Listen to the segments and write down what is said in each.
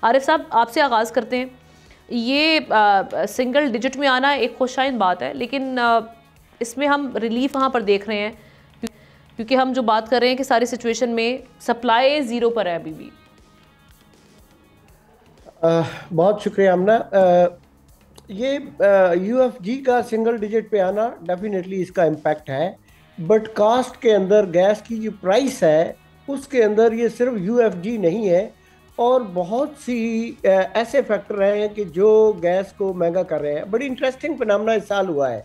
आरिफ साहब, आपसे आगाज़ करते हैं। ये सिंगल डिजिट में आना एक खुशाइन बात है, लेकिन इसमें हम रिलीफ वहाँ पर देख रहे हैं क्योंकि हम जो बात कर रहे हैं कि सारी सिचुएशन में सप्लाई ज़ीरो पर है अभी भी। बहुत शुक्रिया आमना। ये यूएफजी का सिंगल डिजिट पे आना डेफिनेटली इसका इम्पैक्ट है, बट कास्ट के अंदर गैस की जो प्राइस है उसके अंदर ये सिर्फ यूएफजी नहीं है, और बहुत सी ऐसे फैक्टर हैं कि जो गैस को महंगा कर रहे हैं। बड़ी इंटरेस्टिंग फिनोमेना इस साल हुआ है।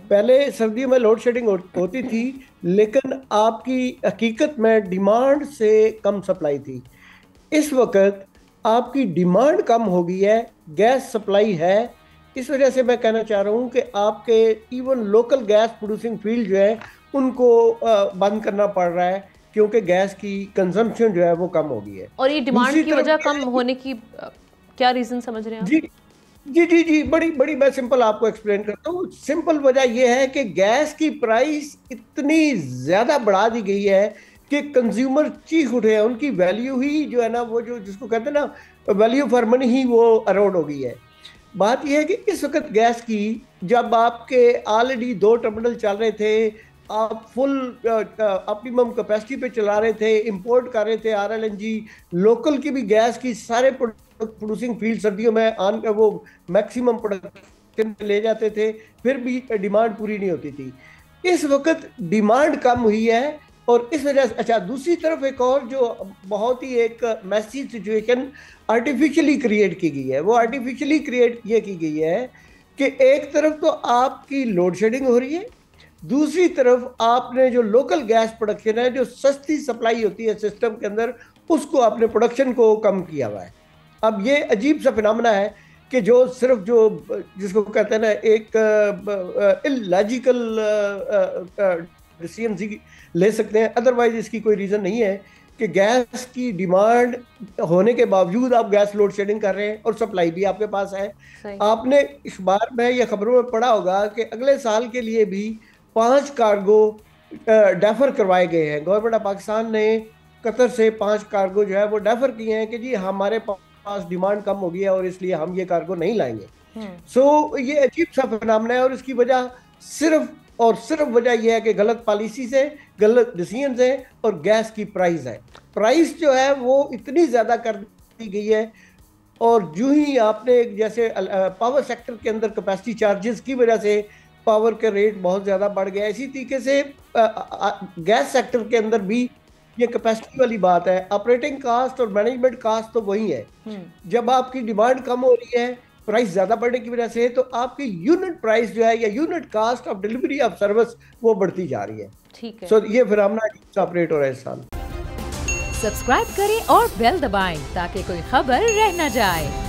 पहले सर्दियों में लोड शेडिंग होती थी, लेकिन आपकी हकीकत में डिमांड से कम सप्लाई थी। इस वक्त आपकी डिमांड कम हो गई है, गैस सप्लाई है। इस वजह से मैं कहना चाह रहा हूँ कि आपके even local gas producing field जो है उनको बंद करना पड़ रहा है, क्योंकि गैस की कंजम्पशन जो है वो कम हो गई है। और ये डिमांड की वजह कम होने की क्या रीज़न समझ रहे हैं आप? जी जी जी जी, बड़ी बड़ी मैं सिंपल आपको एक्सप्लेन करता हूँ। सिंपल वजह यह है कि गैस की प्राइस इतनी ज़्यादा बढ़ा दी गई है कि कंज्यूमर चीख उठे हैं। उनकी वैल्यू ही जो है ना, वो जो जिसको कहते हैं ना वैल्यू फॉर मनी, ही वो अराउंड हो गई है। बात यह है कि इस वक्त गैस की, जब आपके ऑलरेडी 2 टर्मिनल चल रहे थे, आप फुल ऑप्टिमम कैपेसिटी पे चला रहे थे, इंपोर्ट कर रहे थे आरएलएनजी, लोकल की भी गैस की सारे प्रोड्यूसिंग फील्ड सर्दियों में आन वो मैक्सिमम प्रोडक्शन ले जाते थे, फिर भी डिमांड पूरी नहीं होती थी। इस वक्त डिमांड कम हुई है, और इस वजह से अच्छा, दूसरी तरफ एक और जो बहुत ही एक मैसी सिचुएशन आर्टिफिशियली क्रिएट की गई है, वो आर्टिफिशियली क्रिएट ये की गई है कि एक तरफ तो आपकी लोड शेडिंग हो रही है, दूसरी तरफ आपने जो लोकल गैस प्रोडक्शन है, जो सस्ती सप्लाई होती है सिस्टम के अंदर, उसको आपने प्रोडक्शन को कम किया हुआ है। अब ये अजीब सा फिनोमेना है कि जो सिर्फ जो जिसको कहते हैं ना एक इलॉजिकल डिसीजन ले सकते हैं, अदरवाइज इसकी कोई रीज़न नहीं है कि गैस की डिमांड होने के बावजूद आप गैस लोड शेडिंग कर रहे हैं और सप्लाई भी आपके पास है। आपने अखबार में या खबरों में पढ़ा होगा कि अगले साल के लिए भी 5 कार्गो डेफर करवाए गए हैं। गवर्नमेंट ऑफ पाकिस्तान ने कतर से 5 कार्गो जो है वो डेफर किए हैं कि जी हमारे पास डिमांड कम हो गई है और इसलिए हम ये कार्गो नहीं लाएंगे। सो ये अजीब सा फिनोमेना है, और इसकी वजह सिर्फ और सिर्फ वजह यह है कि गलत पॉलिसी से, गलत डिसीजन से, और गैस की प्राइस है। प्राइस जो है वो इतनी ज़्यादा कर दी गई है, और जो ही आपने जैसे पावर सेक्टर के अंदर कैपेसिटी चार्जेस की वजह से पावर के रेट बहुत ज़्यादा बढ़ गया। इसी तरीके से गैस सेक्टर के अंदर भी ये कैपेसिटी वाली बात है। ऑपरेटिंग कास्ट और मैनेजमेंट कास्ट तो वही है। जब आपकी डिमांड कम हो रही है, प्राइस ज़्यादा बढ़ने की वजह से, तो आपकी यूनिट प्राइस जो है या unit cost of delivery of service वो बढ़ती जा रही है। ठीक है। सो ये फिनोमेना ऑपरेट हो रहा है इस साल। सब्सक्राइब करें और बेल दबाएं ताकि कोई खबर रह न जाए।